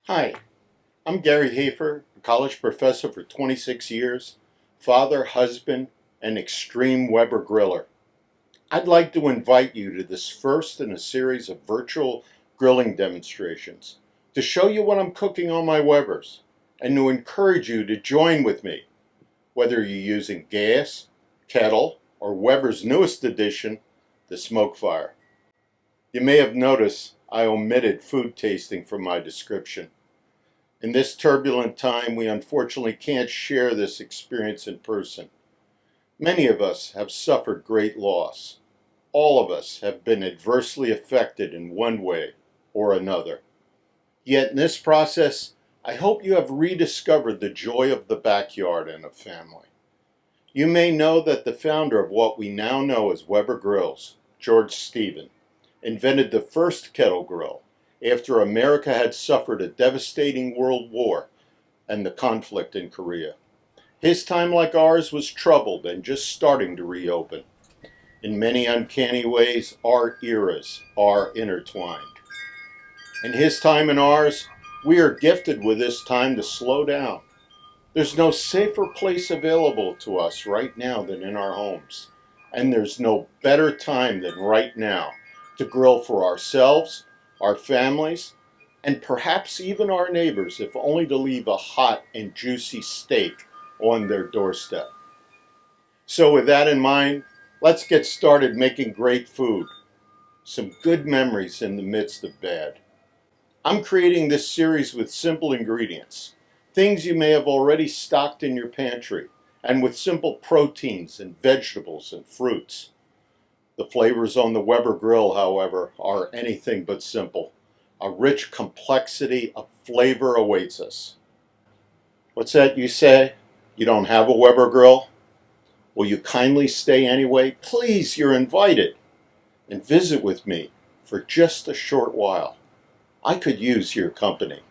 Hi, I'm Gary Hafer, a college professor for 26 years, father, husband, and extreme Weber griller. I'd like to invite you to this first in a series of virtual grilling demonstrations to show you what I'm cooking on my Webers and to encourage you to join with me, whether you're using gas, kettle, or Weber's newest addition, the Smokefire. You may have noticed I omitted food tasting from my description. In this turbulent time, we unfortunately can't share this experience in person. Many of us have suffered great loss. All of us have been adversely affected in one way or another. Yet in this process, I hope you have rediscovered the joy of the backyard and of family. You may know that the founder of what we now know as Weber Grills, George Stephen, invented the first kettle grill after America had suffered a devastating world war and the conflict in Korea. His time, like ours, was troubled and just starting to reopen. In many uncanny ways, our eras are intertwined. In his time and ours, we are gifted with this time to slow down. There's no safer place available to us right now than in our homes. And there's no better time than right now to grill for ourselves, our families, and perhaps even our neighbors, if only to leave a hot and juicy steak on their doorstep. So with that in mind, let's get started making great food. Some good memories in the midst of bad. I'm creating this series with simple ingredients, things you may have already stocked in your pantry, and with simple proteins and vegetables and fruits. The flavors on the Weber grill, however, are anything but simple. A rich complexity of flavor awaits us. What's that you say? You don't have a Weber grill? Will you kindly stay anyway? Please, you're invited. And visit with me for just a short while. I could use your company.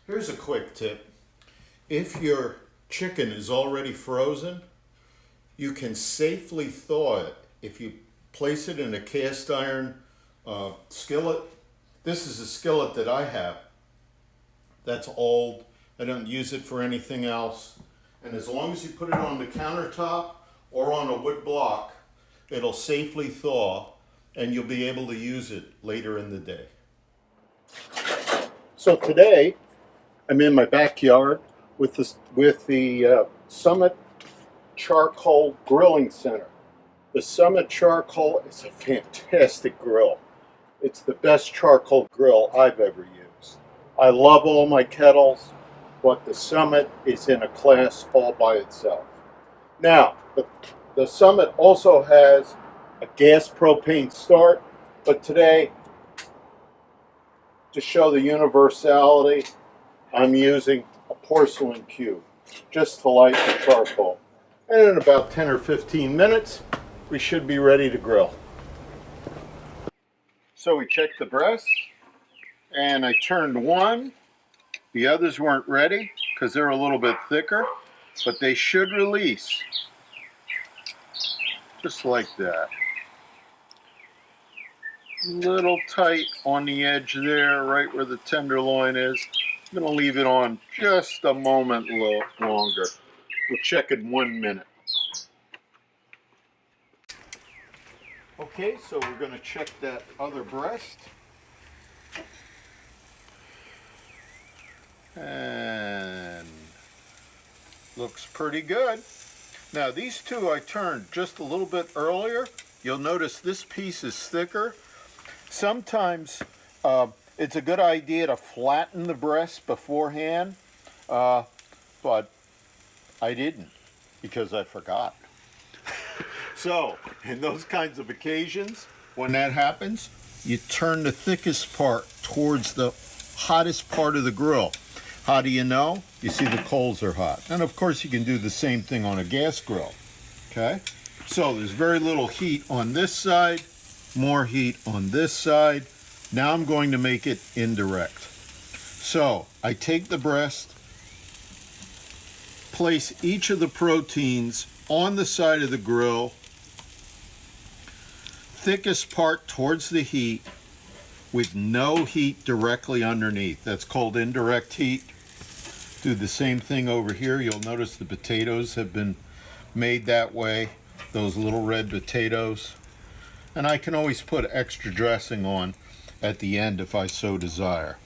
Here's a quick tip. If your chicken is already frozen, you can safely thaw it if you place it in a cast iron skillet. This is a skillet that I have. That's old. I don't use it for anything else. And as long as you put it on the countertop or on a wood block, it'll safely thaw and you'll be able to use it later in the day. So today, I'm in my backyard with the Summit Charcoal Grilling Center. The Summit Charcoal is a fantastic grill. It's the best charcoal grill I've ever used. I love all my kettles, but the Summit is in a class all by itself. Now, the Summit also has a gas propane start, but today, to show the universality, I'm using a porcelain cube just to light the charcoal. And in about 10 or 15 minutes, we should be ready to grill. So we checked the breasts, and I turned one. The others weren't ready because they're a little bit thicker, but they should release just like that. Little tight on the edge there, right where the tenderloin is, I'm going to leave it on just a moment longer. We'll check in 1 minute. Okay, so we're going to check that other breast. And looks pretty good. Now these two I turned just a little bit earlier. You'll notice this piece is thicker. Sometimes it's a good idea to flatten the breast beforehand, but I didn't because I forgot. So in those kinds of occasions, when that happens, you turn the thickest part towards the hottest part of the grill. How do you know? You see the coals are hot. And of course you can do the same thing on a gas grill. Okay? So there's very little heat on this side, more heat on this side. Now I'm going to make it indirect. So I take the breast, place each of the proteins on the side of the grill, thickest part towards the heat with no heat directly underneath. That's called indirect heat. Do the same thing over here. You'll notice the potatoes have been made that way, those little red potatoes. And I can always put extra dressing on at the end if I so desire.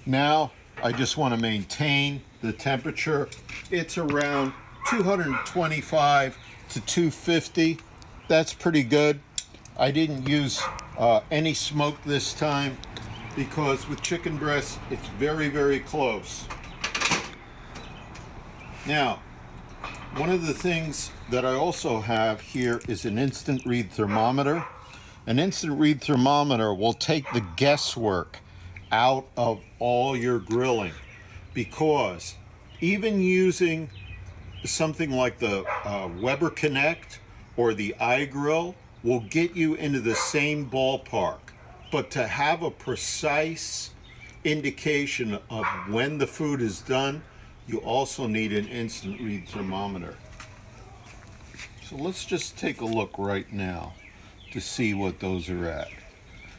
Now I just want to maintain the temperature. It's around 225 to 250. That's pretty good. I didn't use any smoke this time because with chicken breast it's very, very close. Now, one of the things that I also have here is an instant read thermometer. An instant read thermometer will take the guesswork out of all your grilling, because even using something like the Weber Connect or the iGrill will get you into the same ballpark. But to have a precise indication of when the food is done, you also need an instant read thermometer. So let's just take a look right now to see what those are at.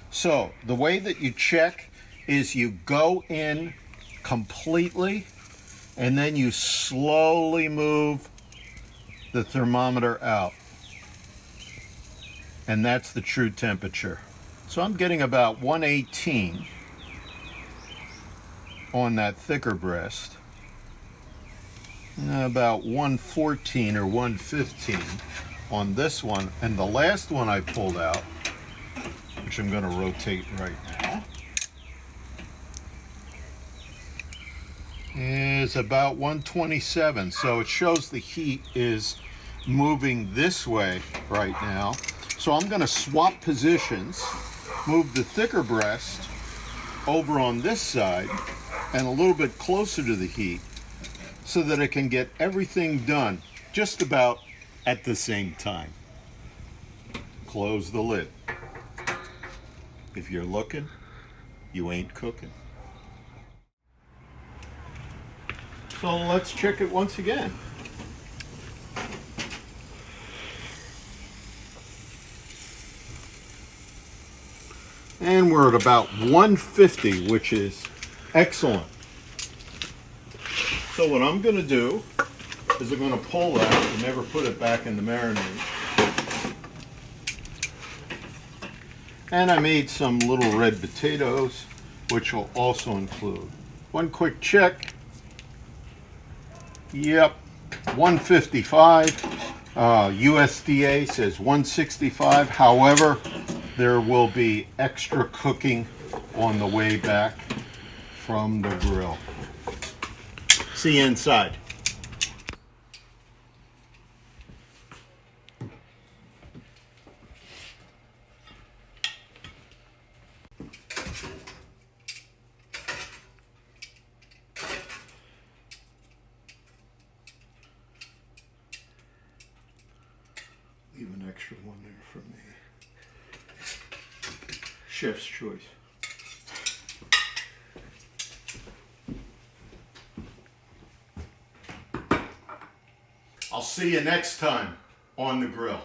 So the way that you check is you go in completely and then you slowly move the thermometer out. And that's the true temperature. So I'm getting about 118 on that thicker breast. About 114 or 115 on this one, and the last one I pulled out, which I'm going to rotate right now, is about 127. So it shows the heat is moving this way right now. So I'm going to swap positions, move the thicker breast over on this side and a little bit closer to the heat, so that I can get everything done just about at the same time. Close the lid. If you're looking, you ain't cooking. So let's check it once again. And we're at about 150, which is excellent. So what I'm going to do is I'm going to pull that and never put it back in the marinade. And I made some little red potatoes, which will also include. One quick check. Yep, 155. USDA says 165. However, there will be extra cooking on the way back from the grill. See you inside. Leave an extra one there for me. Chef's choice. I'll see you next time on the grill.